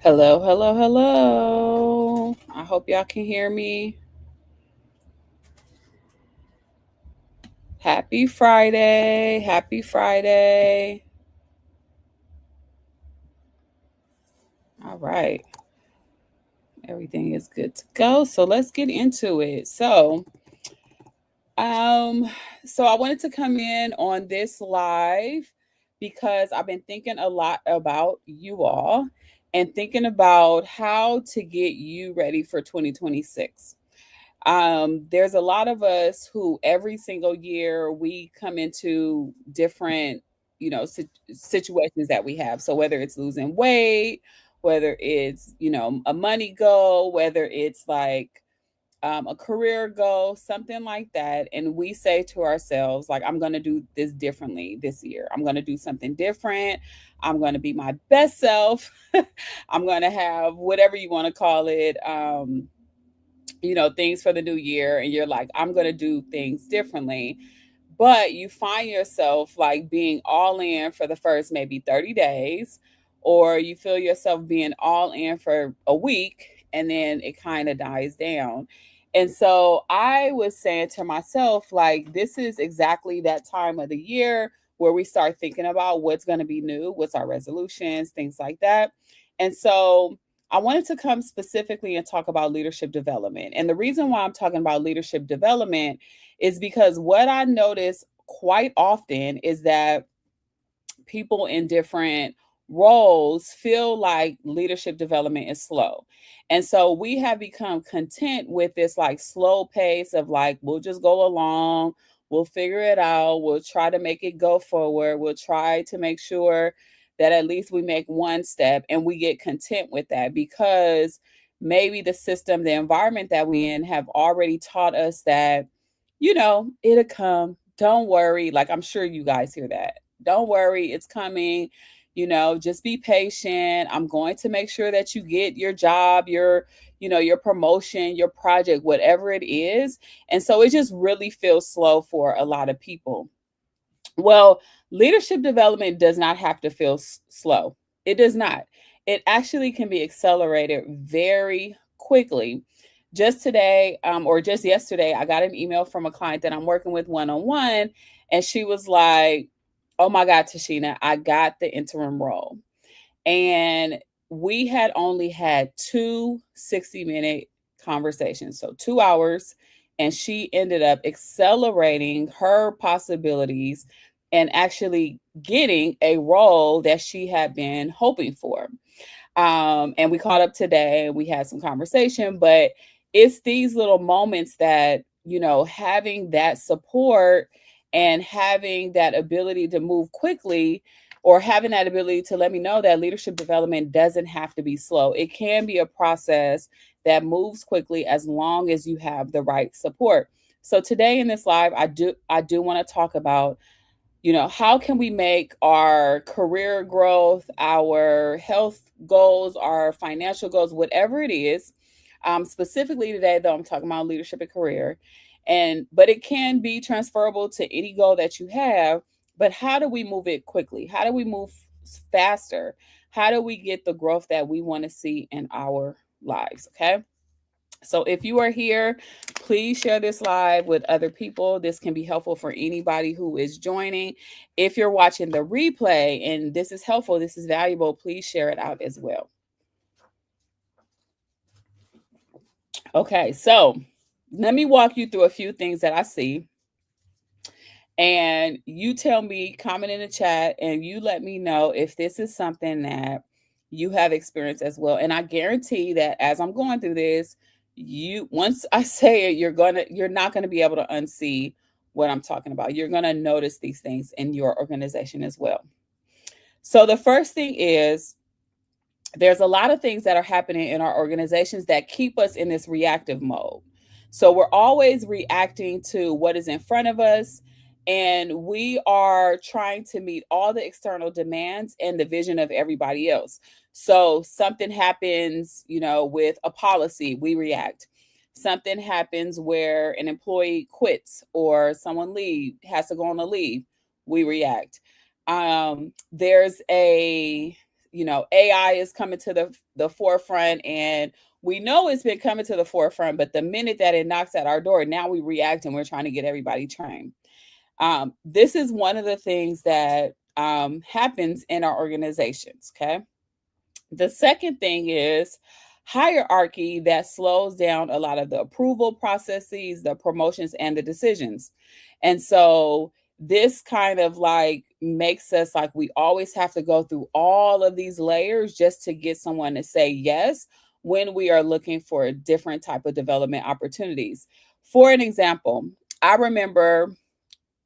Hello, hello, hello. I hope y'all can hear me. Happy Friday. Happy Friday. All right. Everything is good to go. So let's get into it. Um, so I wanted to come in on this live because I've been thinking a lot about you all and thinking about how to get you ready for 2026. There's a lot of us who every single year we come into different, situations that we have. So whether it's losing weight, whether it's, a money goal, whether it's like a career goal, something like that. And we say to ourselves, like, I'm going to do this differently this year. I'm going to do something different. I'm going to be my best self. I'm going to have whatever you want to call it. Things for the new year, and you're like, I'm going to do things differently. But you find yourself like being all in for the first maybe 30 days, or you feel yourself being all in for a week, and then it kind of dies down. And so I was saying to myself, like, this is exactly that time of the year where we start thinking about what's going to be new, what's our resolutions, things like that. And so I wanted to come specifically and talk about leadership development. And the reason why I'm talking about leadership development is because what I notice quite often is that people in different roles feel like leadership development is slow. And so we have become content with this like slow pace of like, we'll just go along, we'll figure it out, we'll try to make it go forward, we'll try to make sure that at least we make one step, and we get content with that because maybe the system, the environment that we in have already taught us that, it'll come. Don't worry. Like, I'm sure you guys hear that. Don't worry, it's coming. Just be patient. I'm going to make sure that you get your job, your promotion, your project, whatever it is. And so it just really feels slow for a lot of people. Well, leadership development does not have to feel slow. It does not. It actually can be accelerated very quickly. Just today, or just yesterday, I got an email from a client that I'm working with one on one, and she was like, "Oh my God, Tashina, I got the interim role." And we had only had two 60-minute conversations, so 2 hours. And she ended up accelerating her possibilities and actually getting a role that she had been hoping for. And we caught up today and we had some conversation, but it's these little moments that, having that support and having that ability to move quickly, or having that ability to let me know that leadership development doesn't have to be slow. It can be a process that moves quickly as long as you have the right support. So today in this live, I do want to talk about, how can we make our career growth, our health goals, our financial goals, whatever it is. Specifically today, though, I'm talking about leadership and career. But it can be transferable to any goal that you have. But how do we move it quickly? How do we move faster? How do we get the growth that we want to see in our lives? Okay. So if you are here, please share this live with other people. This can be helpful for anybody who is joining. If you're watching the replay and this is helpful, this is valuable, please share it out as well. Okay, so let me walk you through a few things that I see. And you tell me, comment in the chat, and you let me know if this is something that you have experienced as well. And I guarantee that as I'm going through this, once I say it, you're not gonna be able to unsee what I'm talking about. You're gonna notice these things in your organization as well. So the first thing is there's a lot of things that are happening in our organizations that keep us in this reactive mode. So we're always reacting to what is in front of us, and we are trying to meet all the external demands and the vision of everybody else. So something happens, with a policy, we react. Something happens where an employee quits or someone has to go on a leave, we react. There's a, AI is coming to the forefront, and we know it's been coming to the forefront, but the minute that it knocks at our door, now we react and we're trying to get everybody trained. This is one of the things that happens in our organizations. Okay. The second thing is hierarchy that slows down a lot of the approval processes, the promotions, and the decisions. And so this kind of like makes us like we always have to go through all of these layers just to get someone to say yes when we are looking for a different type of development opportunities. For an example, I remember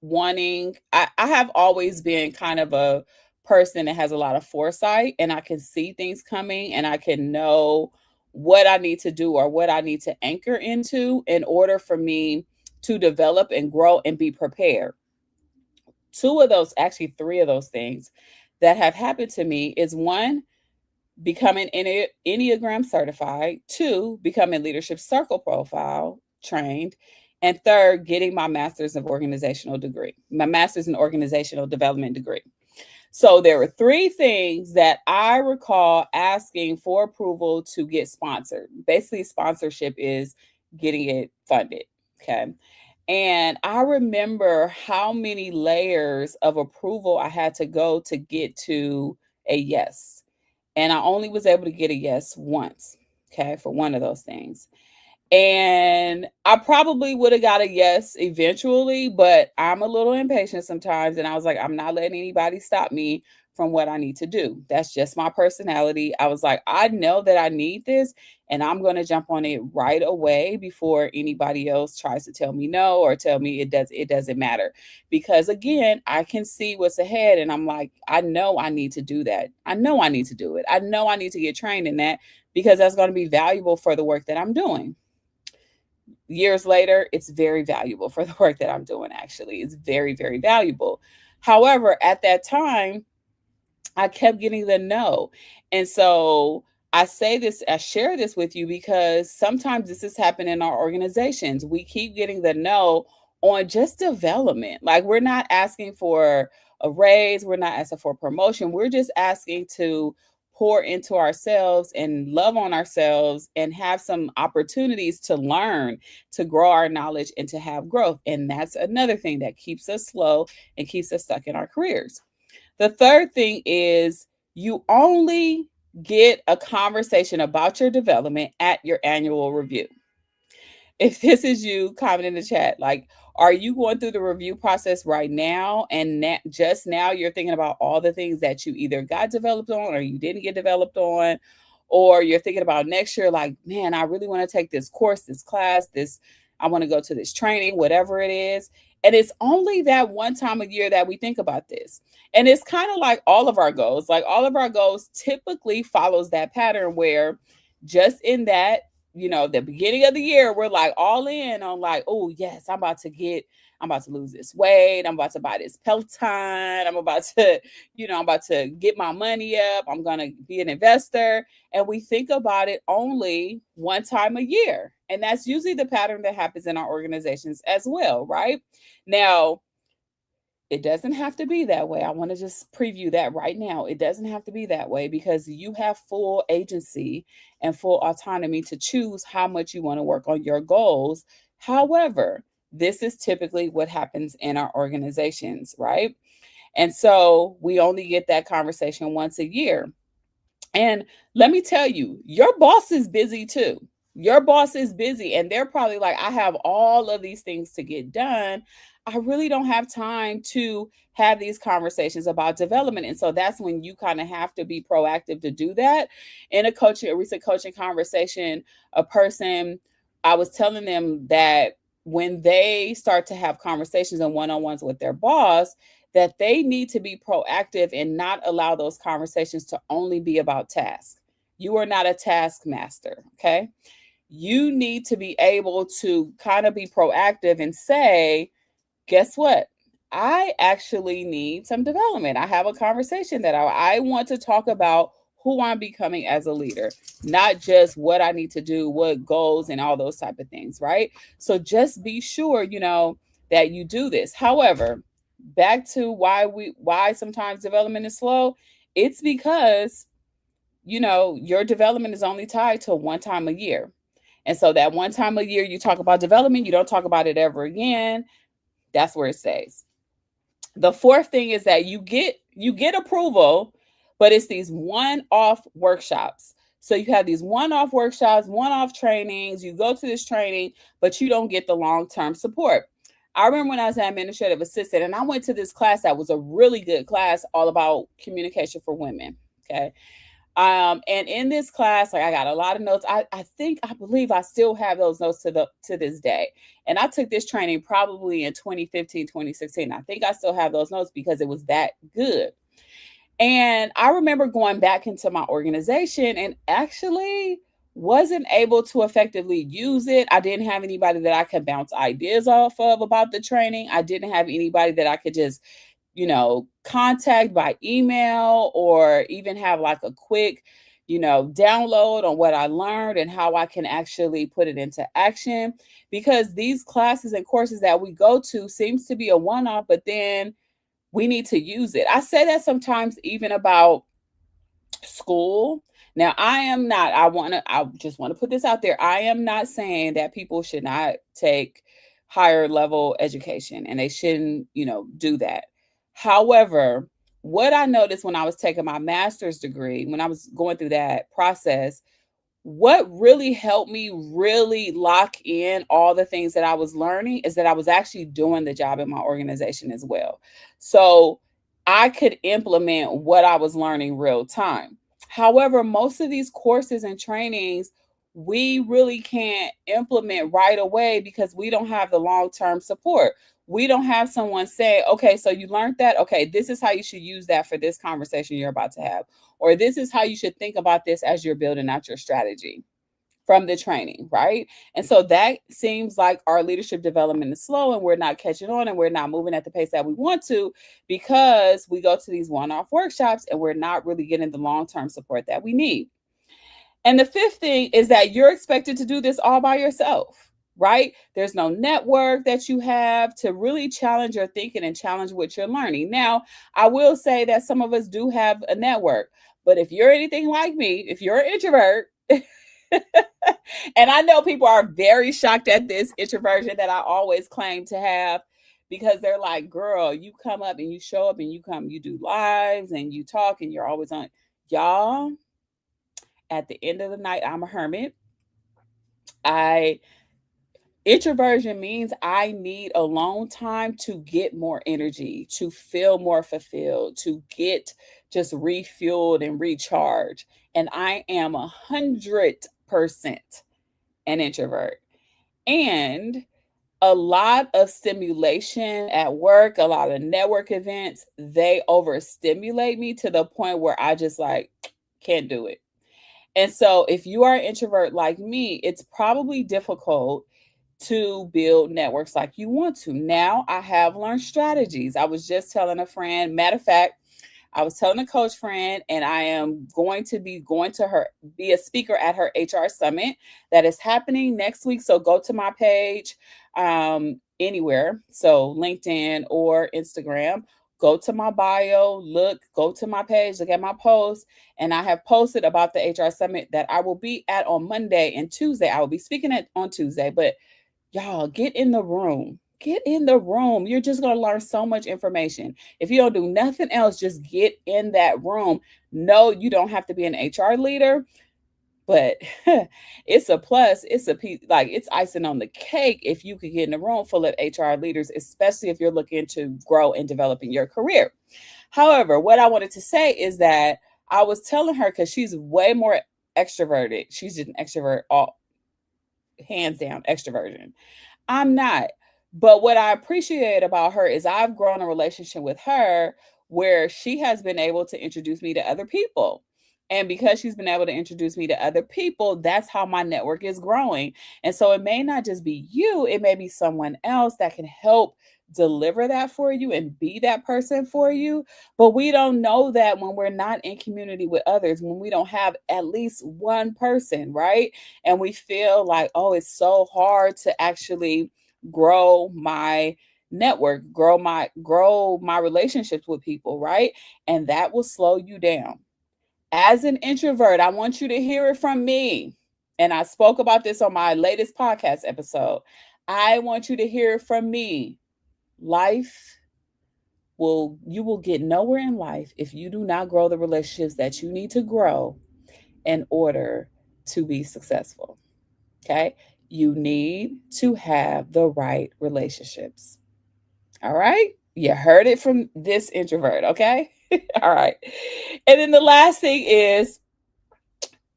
I have always been kind of a person that has a lot of foresight, and I can see things coming and I can know what I need to do or what I need to anchor into in order for me to develop and grow and be prepared. Two of those, actually three of those things that have happened to me is one, becoming Enneagram certified, two, becoming leadership circle profile trained, and third, getting my my master's in organizational development degree. So there were three things that I recall asking for approval to get sponsored. Basically, sponsorship is getting it funded. Okay. And I remember how many layers of approval I had to go to get to a yes. And I only was able to get a yes once, okay, for one of those things. And I probably would have got a yes eventually, but I'm a little impatient sometimes. And I was like, I'm not letting anybody stop me from what I need to do. That's just my personality. I was like, I know that I need this, and I'm going to jump on it right away before anybody else tries to tell me no or tell me it doesn't matter. Because again, I can see what's ahead, and I'm like, I know I need to do that. I know I need to do it. I know I need to get trained in that because that's going to be valuable for the work that I'm doing. Years later, it's very valuable for the work that I'm doing, actually. It's very, very valuable. However, at that time, I kept getting the no. And so I share this with you because sometimes this has happened in our organizations. We keep getting the no on just development. Like we're not asking for a raise, we're not asking for promotion. We're just asking to pour into ourselves and love on ourselves and have some opportunities to learn, to grow our knowledge and to have growth. And that's another thing that keeps us slow and keeps us stuck in our careers. The third thing is you only get a conversation about your development at your annual review. If this is you, comment in the chat. Like, are you going through the review process right now? And just now you're thinking about all the things that you either got developed on or you didn't get developed on, or you're thinking about next year, like, man, I really want to take this course, this class, I want to go to this training, whatever it is. And it's only that one time a year that we think about this. And it's kind of like all of our goals. Like all of our goals typically follows that pattern where just in that, the beginning of the year, we're like all in on like, oh yes, I'm about to lose this weight. I'm about to buy this Peloton. I'm about to get my money up. I'm going to be an investor. And we think about it only one time a year. And that's usually the pattern that happens in our organizations as well, right? Now, it doesn't have to be that way. I want to just preview that right now. It doesn't have to be that way because you have full agency and full autonomy to choose how much you want to work on your goals. However, this is typically what happens in our organizations, right? And so we only get that conversation once a year. And let me tell you, your boss is busy too. Your boss is busy, and they're probably like, I have all of these things to get done. I really don't have time to have these conversations about development. And so that's when you kind of have to be proactive to do that. In a recent coaching conversation, I was telling them that when they start to have conversations and one-on-ones with their boss, that they need to be proactive and not allow those conversations to only be about tasks. You are not a taskmaster, okay? You need to be able to kind of be proactive and say, guess what? I actually need some development. I have a conversation that I want to talk about who I'm becoming as a leader, not just what I need to do, what goals and all those type of things, right? So just be sure, that you do this. However, back to why sometimes development is slow. It's because, your development is only tied to one time a year. And so that one time a year you talk about development, you don't talk about it ever again. That's where it stays. The fourth thing is that you get approval, but it's these one-off workshops. So you have these one-off workshops, one-off trainings, you go to this training, but you don't get the long-term support. I remember when I was an administrative assistant and I went to this class that was a really good class all about communication for women. Okay. And in this class, like I got a lot of notes. I believe I still have those notes to this day. And I took this training probably in 2015, 2016. I think I still have those notes because it was that good. And I remember going back into my organization and actually wasn't able to effectively use it. I didn't have anybody that I could bounce ideas off of about the training. I didn't have anybody that I could just contact by email or even have like a quick, download on what I learned and how I can actually put it into action. Because these classes and courses that we go to seems to be a one-off, but then we need to use it. I say that sometimes even about school. Now, I just want to put this out there. I am not saying that people should not take higher level education and they shouldn't, do that. However, what I noticed when I was taking my master's degree, when I was going through that process, what really helped me really lock in all the things that I was learning is that I was actually doing the job in my organization as well. So I could implement what I was learning real time. However, most of these courses and trainings, we really can't implement right away because we don't have the long term support. We don't have someone say, okay, so you learned that. Okay, this is how you should use that for this conversation you're about to have, or this is how you should think about this as you're building out your strategy from the training, right? And so that seems like our leadership development is slow and we're not catching on and we're not moving at the pace that we want to because we go to these one off workshops and we're not really getting the long term support that we need. And the fifth thing is that you're expected to do this all by yourself, right? There's no network that you have to really challenge your thinking and challenge what you're learning. Now, I will say that some of us do have a network, but if you're anything like me, if you're an introvert, and I know people are very shocked at this introversion that I always claim to have because they're like, girl, you come up and you show up and you do lives and you talk and you're always on. Y'all, at the end of the night, I'm a hermit. I Introversion means I need alone time to get more energy, to feel more fulfilled, to get just refueled and recharged. And I am 100% an introvert. And a lot of stimulation at work, a lot of network events, they overstimulate me to the point where I just like can't do it. And so if you are an introvert like me, it's probably difficult to build networks like you want to. Now I have learned strategies. I was just telling a friend, matter of fact, I was telling a coach friend, and I am going to be going to her, be a speaker at her HR summit that is happening next week. So go to my page anywhere. So LinkedIn or Instagram. Go to my bio, go to my page, look at my post. And I have posted about the HR summit that I will be at on Monday and Tuesday. I will be speaking at on Tuesday, but y'all get in the room. Get in the room. You're just going to learn so much information. If you don't do nothing else, just get in that room. No, you don't have to be an HR leader, but it's a plus. It's a piece, like it's icing on the cake if you could get in a room full of HR leaders, especially if you're looking to grow and develop in your career. However, what I wanted to say is that I was telling her because she's way more extroverted. She's an extrovert, all hands down extroversion. I'm not. But what I appreciate about her is I've grown a relationship with her where she has been able to introduce me to other people. And because she's been able to introduce me to other people, that's how my network is growing. And so it may not just be you, it may be someone else that can help deliver that for you and be that person for you. But we don't know that when we're not in community with others, when we don't have at least one person, right? And we feel like, oh, it's so hard to actually grow my network, grow my relationships with people, right? And that will slow you down. As an introvert, I want you to hear it from me. And I spoke about this on my latest podcast episode. I want you to hear it from me. Life you will get nowhere in life if you do not grow the relationships that you need to grow in order to be successful. Okay? You need to have the right relationships. All right? You heard it from this introvert, okay? All right. And then the last thing is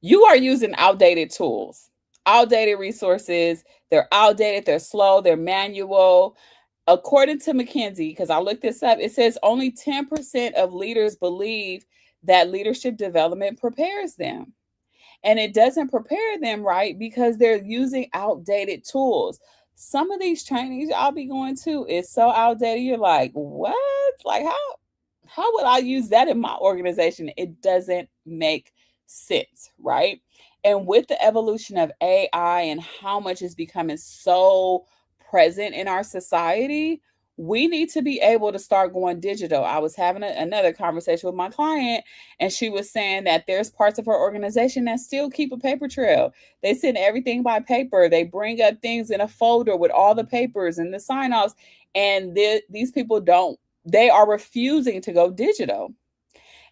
you are using outdated tools, outdated resources. They're outdated, they're slow, they're manual. According to McKinsey, because I looked this up, it says only 10% of leaders believe that leadership development prepares them. And it doesn't prepare them right because they're using outdated tools. Some of these trainings I'll be going to is so outdated. You're like, what? Like, how would I use that in my organization? It doesn't make sense, right? And with the evolution of AI and how much is becoming so present in our society, we need to be able to start going digital. I was having another conversation with my client, and she was saying that there's parts of her organization that still keep a paper trail. They send everything by paper. They bring up things in a folder with all the papers and the sign offs. And these people don't, they are refusing to go digital.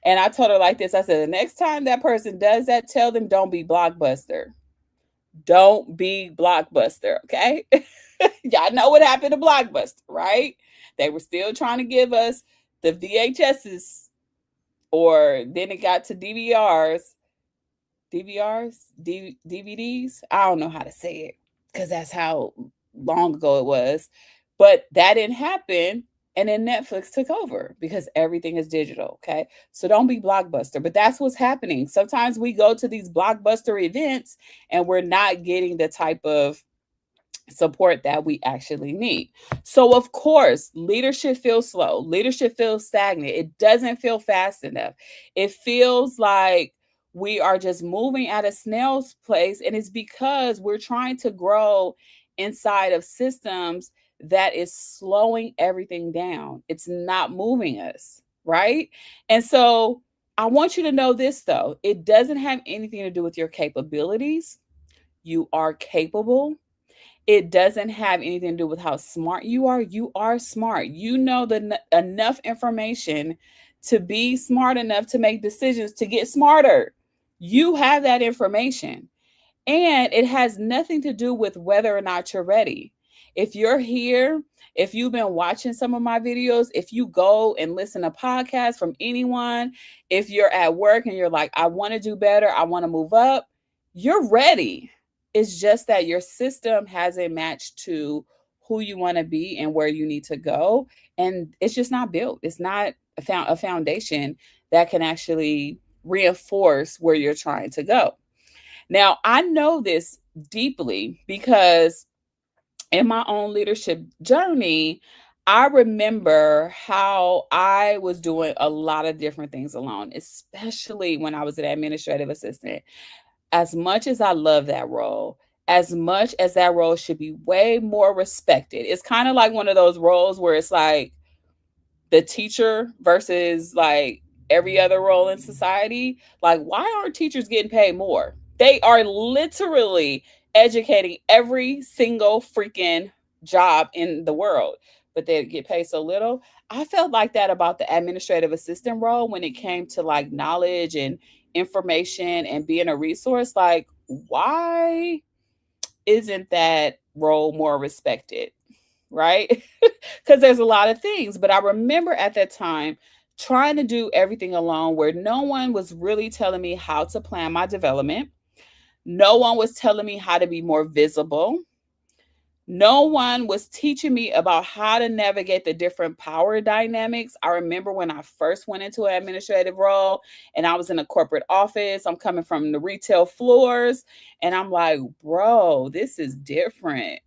And I told her like this, I said, the next time that person does that, tell them don't be Blockbuster. Don't be Blockbuster, okay? Y'all know what happened to Blockbuster, right? They were still trying to give us the VHSs, or then it got to DVDs. I don't know how to say it because that's how long ago it was. But that didn't happen. And then Netflix took over because everything is digital. Okay. So don't be Blockbuster. But that's what's happening. Sometimes we go to these Blockbuster events and we're not getting the type of support that we actually need. So, of course, leadership feels slow. Leadership feels stagnant. It doesn't feel fast enough. It feels like we are just moving at a snail's pace. And it's because we're trying to grow inside of systems that is slowing everything down. It's not moving us, right? And so, I want you to know this though, it doesn't have anything to do with your capabilities. You are capable. It doesn't have anything to do with how smart you are. You are smart. You know enough information to be smart enough to make decisions to get smarter. You have that information. And it has nothing to do with whether or not you're ready. If you're here, if you've been watching some of my videos, if you go and listen to podcasts from anyone, if you're at work and you're like, I want to do better, I want to move up, you're ready. It's just that your system hasn't matched to who you want to be and where you need to go. And it's just not built. It's not a foundation that can actually reinforce where you're trying to go. Now, I know this deeply because in my own leadership journey, I remember how I was doing a lot of different things alone, especially when I was an administrative assistant. As much as I love that role, as much as that role should be way more respected, it's kind of like one of those roles where it's like the teacher versus like every other role in society. Like, why aren't teachers getting paid more? They are literally educating every single freaking job in the world, but they get paid so little. I felt like that about the administrative assistant role when it came to like knowledge and information and being a resource. Like, why isn't that role more respected? Right? Because there's a lot of things. But I remember at that time trying to do everything alone where no one was really telling me how to plan my development. No one was telling me how to be more visible. No one was teaching me about how to navigate the different power dynamics. I remember when I first went into an administrative role and I was in a corporate office, I'm coming from the retail floors, and I'm like, bro, this is different.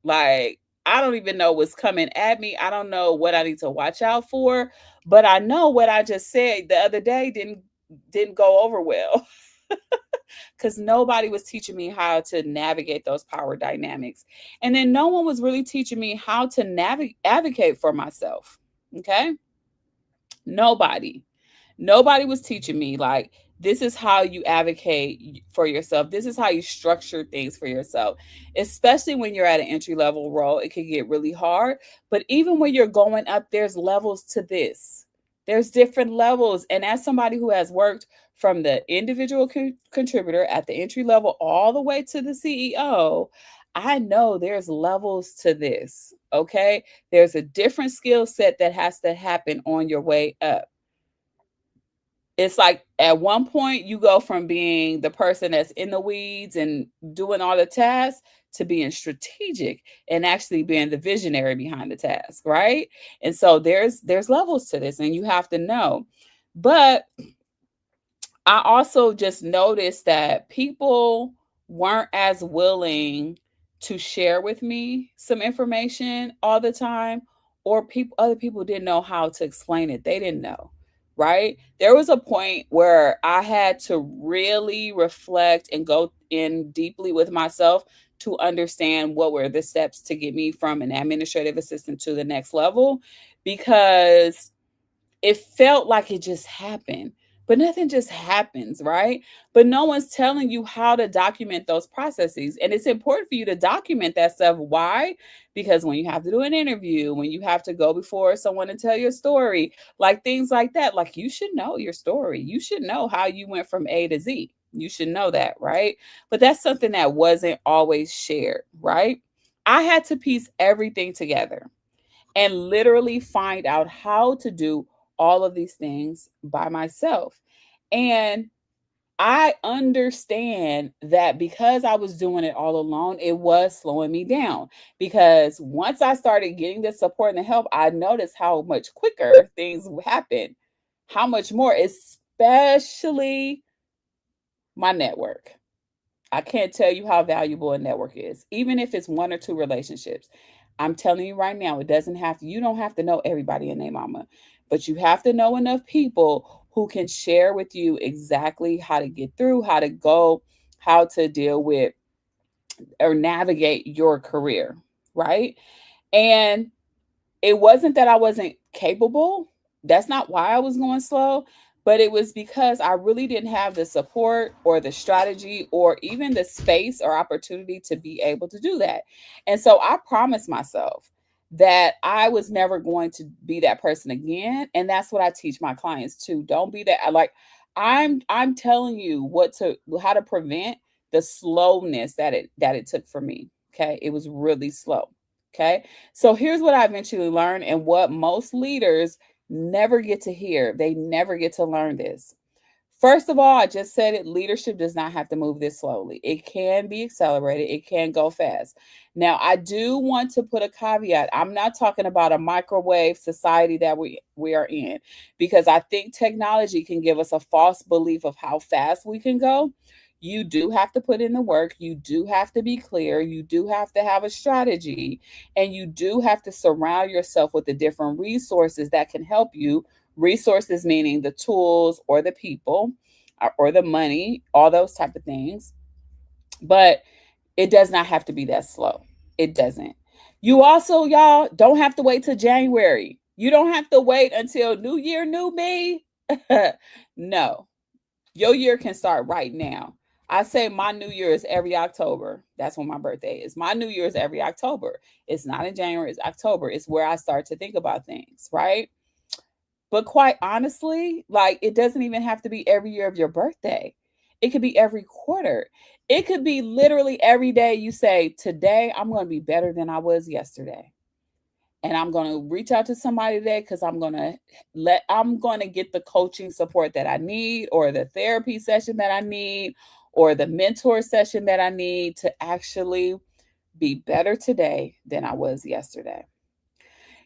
Like, I don't even know what's coming at me. I don't know what I need to watch out for, but I know what I just said the other day didn't go over well. because nobody was teaching me how to navigate those power dynamics. And then no one was really teaching me how to advocate for myself. Okay. Nobody. Nobody was teaching me like this is how you advocate for yourself. This is how you structure things for yourself. Especially when you're at an entry level role, it can get really hard. But even when you're going up, there's levels to this. There's different levels. And as somebody who has worked from the individual contributor at the entry level all the way to the CEO, I know there's levels to this. Okay. There's a different skill set that has to happen on your way up. It's like at one point you go from being the person that's in the weeds and doing all the tasks to being strategic and actually being the visionary behind the task, right? And so there's levels to this and you have to know. But I also just noticed that people weren't as willing to share with me some information all the time, or other people didn't know how to explain it. They didn't know, right? There was a point where I had to really reflect and go in deeply with myself to understand what were the steps to get me from an administrative assistant to the next level, because it felt like it just happened. But nothing just happens, right? But no one's telling you how to document those processes. And it's important for you to document that stuff. Why? Because when you have to do an interview, when you have to go before someone and tell your story, like things like that, like you should know your story. You should know how you went from A to Z. You should know that, right? But that's something that wasn't always shared, right? I had to piece everything together and literally find out how to do all of these things by myself. And I understand that because I was doing it all alone, it was slowing me down. Because once I started getting the support and the help, I noticed how much quicker things happen, how much more, especially my network. I can't tell you how valuable a network is, even if it's one or two relationships. I'm telling you right now, you don't have to know everybody in their mama, but you have to know enough people who can share with you exactly how to get through, how to go, how to deal with or navigate your career, right? And it wasn't that I wasn't capable. That's not why I was going slow, but it was because I really didn't have the support or the strategy or even the space or opportunity to be able to do that. And so I promised myself that I was never going to be that person again, and that's what I teach my clients too. Don't be that like I'm telling you how to prevent the slowness that it took for me. Okay? It was really slow. Okay? So here's what I eventually learned and what most leaders never get to hear. They never get to learn this. First of all, I just said it, leadership does not have to move this slowly. It can be accelerated, it can go fast. Now, I do want to put a caveat. I'm not talking about a microwave society that we are in, because I think technology can give us a false belief of how fast we can go. You do have to put in the work, you do have to be clear, you do have to have a strategy, and you do have to surround yourself with the different resources that can help you. Resources meaning the tools or the people or the money, all those type of things. But it does not have to be that slow. It doesn't. You also, y'all, don't have to wait till January. You don't have to wait until New Year, new me. No, your year can start right now. I say my New Year is every October. That's when my birthday is. My New Year is every October. It's not in January, it's October. It's where I start to think about things, right? But quite honestly, like it doesn't even have to be every year of your birthday. It could be every quarter. It could be literally every day you say, today I'm going to be better than I was yesterday. And I'm going to reach out to somebody today because I'm going to get the coaching support that I need, or the therapy session that I need, or the mentor session that I need to actually be better today than I was yesterday.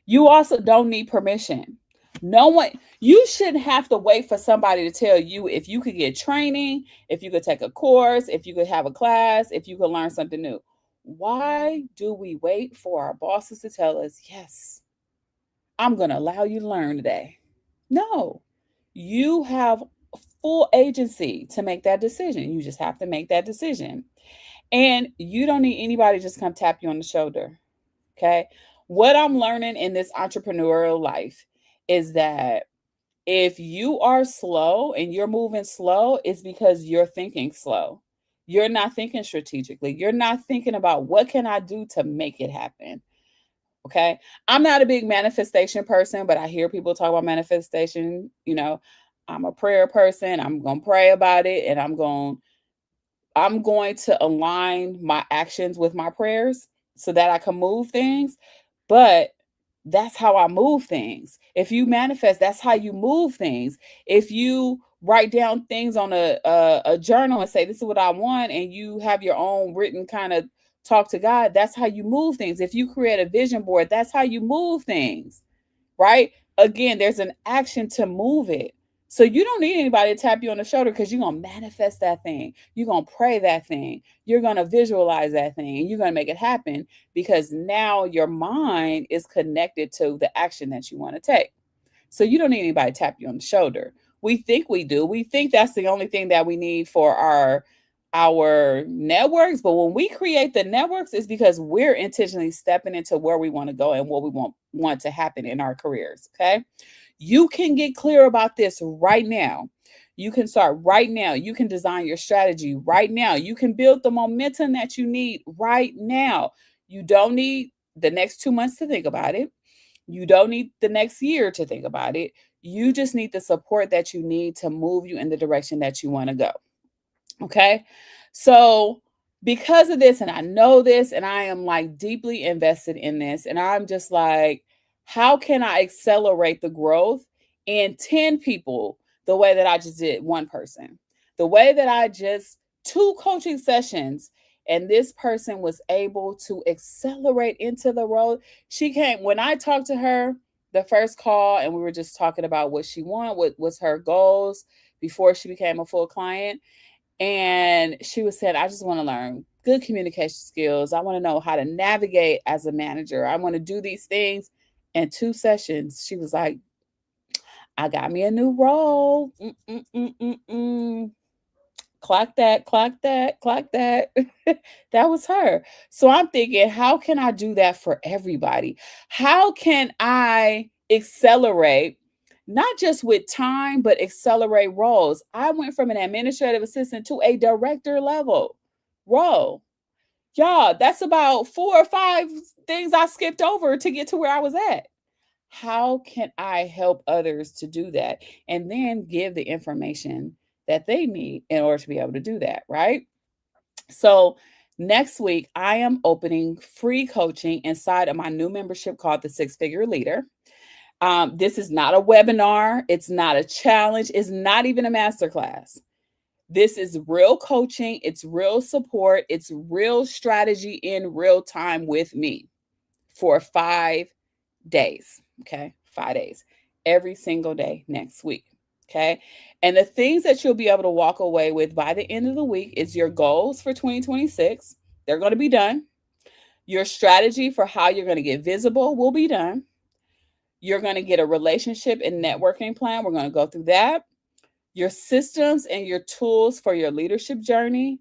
You also don't need permission. No one, you shouldn't have to wait for somebody to tell you if you could get training, if you could take a course, if you could have a class, if you could learn something new. Why do we wait for our bosses to tell us, yes, I'm going to allow you to learn today? No, you have full agency to make that decision. You just have to make that decision. And you don't need anybody to just come tap you on the shoulder. Okay. What I'm learning in this entrepreneurial life is that if you are slow and you're moving slow, it's because you're thinking slow. You're not thinking strategically. You're not thinking about what can I do to make it happen. Okay. I'm not a big manifestation person, but I hear people talk about manifestation. I'm a prayer person. I'm going to pray about it, and I'm going to align my actions with my prayers so that I can move things. But that's how I move things. If you manifest, that's how you move things. If you write down things on a journal and say, this is what I want, and you have your own written kind of talk to God, that's how you move things. If you create a vision board, that's how you move things, right? Again, there's an action to move it. So you don't need anybody to tap you on the shoulder, because you're going to manifest that thing. You're going to pray that thing. You're going to visualize that thing, and you're going to make it happen, because now your mind is connected to the action that you want to take. So you don't need anybody to tap you on the shoulder. We think we do. We think that's the only thing that we need for our networks, but when we create the networks, it's because we're intentionally stepping into where we want to go and what we want to happen in our careers. Okay. You can get clear about this right now. You can start right now. You can design your strategy right now. You can build the momentum that you need right now. You don't need the next 2 months to think about it. You don't need the next year to think about it. You just need the support that you need to move you in the direction that you want to go. Okay. So, because of this, and I know this, and I am like deeply invested in this, and I'm just like, how can I accelerate the growth in 10 people the way that I just did one person? The way that I just 2 coaching sessions, and this person was able to accelerate into the role. She came when I talked to her the first call, and we were just talking about what she wanted, what was her goals before she became a full client. And she was saying, I just want to learn good communication skills. I want to know how to navigate as a manager. I want to do these things. In 2 sessions, she was like, I got me a new role. Mm-mm-mm-mm-mm. Clock that, clock that, clock that. That was her. So I'm thinking, how can I do that for everybody? How can I accelerate, not just with time, but accelerate roles? I went from an administrative assistant to a director level role. Y'all, that's about 4 or 5 things I skipped over to get to where I was at. How can I help others to do that? And then give the information that they need in order to be able to do that, right? So, next week, I am opening free coaching inside of my new membership called the Six Figure Leader. This is not a webinar, it's not a challenge, it's not even a masterclass. This is real coaching, it's real support, it's real strategy in real time with me for 5 days. Okay. 5 days, every single day next week. Okay. And the things that you'll be able to walk away with by the end of the week is your goals for 2026. They're going to be done. Your strategy for how you're going to get visible will be done. You're going to get a relationship and networking plan. We're going to go through that. Your systems and your tools for your leadership journey,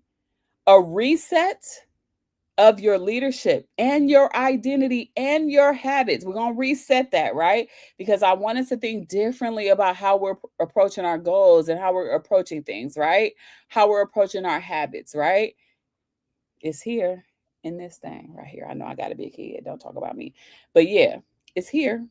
a reset of your leadership and your identity and your habits. We're going to reset that, right? Because I want us to think differently about how we're approaching our goals and how we're approaching things, right? How we're approaching our habits, right? It's here in this thing right here. I know I got a big head. Don't talk about me. But yeah, it's here.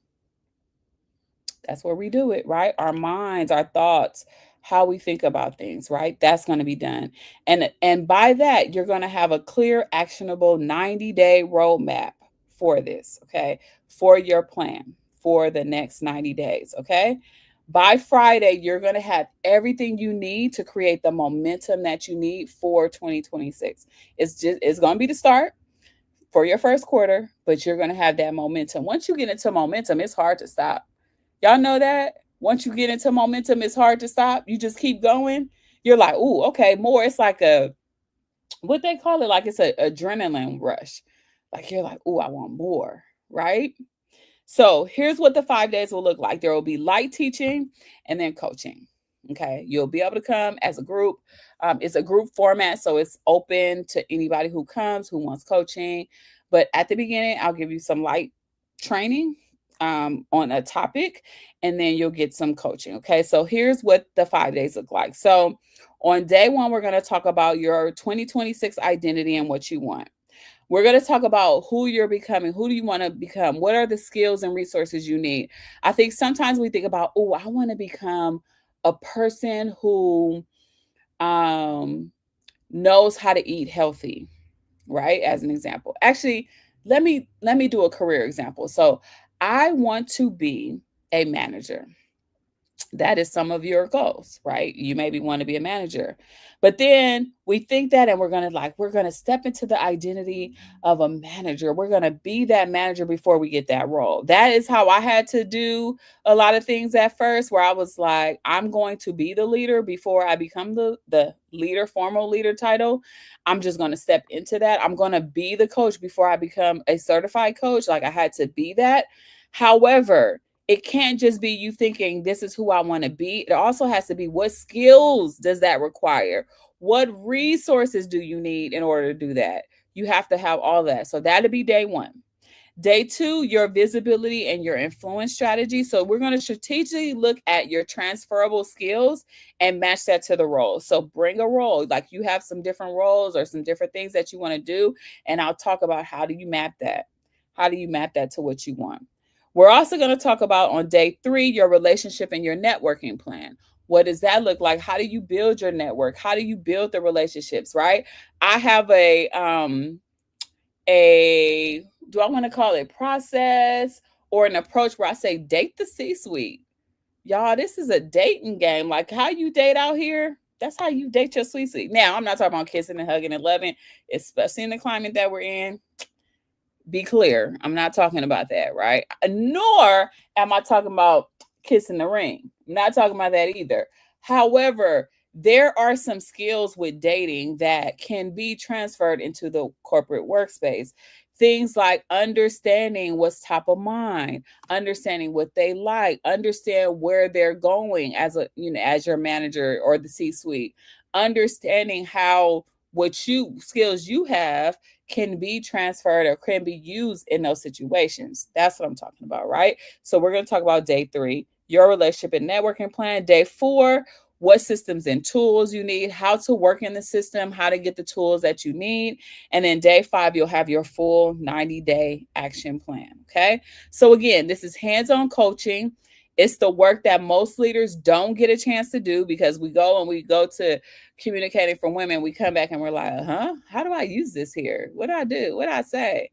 That's where we do it, right? Our minds, our thoughts, how we think about things, right? That's going to be done. And by that, you're going to have a clear, actionable 90-day roadmap for this, okay? For your plan for the next 90 days, okay? By Friday, you're going to have everything you need to create the momentum that you need for 2026. It's going to be the start for your first quarter, but you're going to have that momentum. Once you get into momentum, it's hard to stop. Y'all know that? Once you get into momentum, it's hard to stop. You just keep going. You're like, ooh, okay, more. It's like what they call it, like it's an adrenaline rush. Like you're like, ooh, I want more, right? So here's what the 5 days will look like. There will be light teaching and then coaching. Okay, you'll be able to come as a group. It's a group format, so it's open to anybody who comes who wants coaching. But at the beginning, I'll give you some light training on a topic, and then you'll get some coaching. Okay, so here's what the 5 days look like. So on day one, we're going to talk about your 2026 identity and what you want. We're going to talk about who you're becoming. Who do you want to become? What are the skills and resources you need? I think sometimes we think about, oh, I want to become a person who um, knows how to eat healthy, right? As an example. Actually, let me do a career example. So I want to be a manager. That is some of your goals, right? You maybe want to be a manager. But then we think that and we're going to step into the identity of a manager. We're going to be that manager before we get that role. That is how I had to do a lot of things at first, where I was like, I'm going to be the leader before I become the leader, formal leader title. I'm just going to step into that. I'm going to be the coach before I become a certified coach. Like I had to be that. However, it can't just be you thinking this is who I want to be. It also has to be, what skills does that require? What resources do you need in order to do that? You have to have all that. So that'll be day one. Day two, your visibility and your influence strategy. So we're going to strategically look at your transferable skills and match that to the role. So bring a role, like you have some different roles or some different things that you want to do. And I'll talk about how do you map that? How do you map that to what you want? We're also going to talk about on day three, your relationship and your networking plan. What does that look like? How do you build your network? How do you build the relationships, right? I have a do I want to call it process or an approach where I say date the C-suite. Y'all, this is a dating game. Like how you date out here, that's how you date your C-suite. Now, I'm not talking about kissing and hugging and loving, especially in the climate that we're in. Be clear, I'm not talking about that, right? Nor am I talking about kissing the ring. I'm not talking about that either. However, there are some skills with dating that can be transferred into the corporate workspace. Things like understanding what's top of mind, understanding what they like, understand where they're going as as your manager or the C-suite, understanding how what you skills you have can be transferred or can be used in those situations. That's what I'm talking about, right? So we're going to talk about day three, your relationship and networking plan. Day four, what systems and tools you need, how to work in the system, how to get the tools that you need. And then day five, you'll have your full 90-day action plan. Okay. So again, this is hands-on coaching. It's the work that most leaders don't get a chance to do because we go to communicating for women. We come back and we're like, how do I use this here? What do I do? What do I say?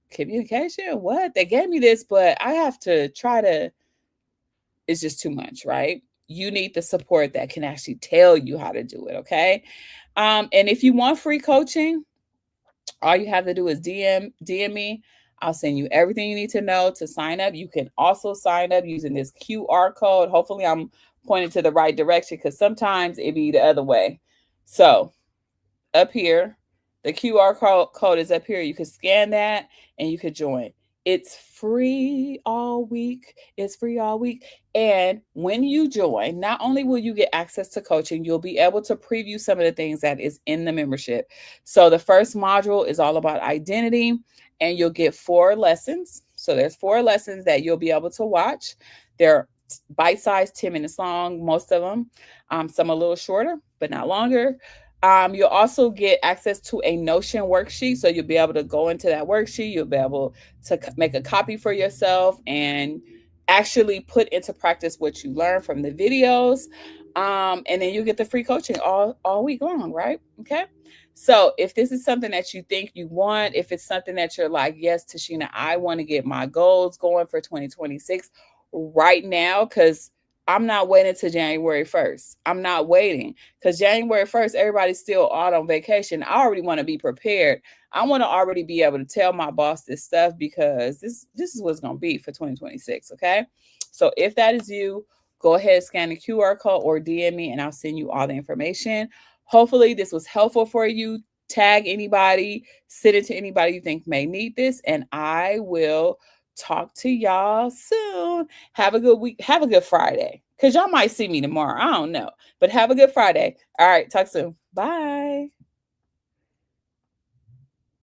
Communication? What? They gave me this, but I have to try to, it's just too much, right? You need the support that can actually tell you how to do it. Okay. And if you want free coaching, all you have to do is DM me. I'll send you everything you need to know to sign up. You can also sign up using this QR code. Hopefully I'm pointing to the right direction because sometimes it be the other way. So up here, the QR code is up here. You can scan that and you could join. It's free all week. It's free all week. And when you join, not only will you get access to coaching, you'll be able to preview some of the things that is in the membership. So the first module is all about identity, and you'll get 4 lessons. So there's 4 lessons that you'll be able to watch. They're bite-sized, 10 minutes long, most of them. Some a little shorter, but not longer. You'll also get access to a Notion worksheet. So you'll be able to go into that worksheet. You'll be able to make a copy for yourself and actually put into practice what you learn from the videos. And then you get the free coaching all week long, right? Okay. So if this is something that you think you want, if it's something that you're like, yes, Tashina, I want to get my goals going for 2026 right now, because I'm not waiting till January 1st. I'm not waiting because January 1st, everybody's still out on vacation. I already want to be prepared. I want to already be able to tell my boss this stuff because this is what's going to be for 2026. Okay. So if that is you, go ahead, scan the QR code or DM me and I'll send you all the information. Hopefully this was helpful for you. Tag anybody, send it to anybody you think may need this, and I will talk to y'all soon. Have a good week. Have a good Friday. because y'all might see me tomorrow. I don't know. But have a good Friday. All right. Talk soon. Bye.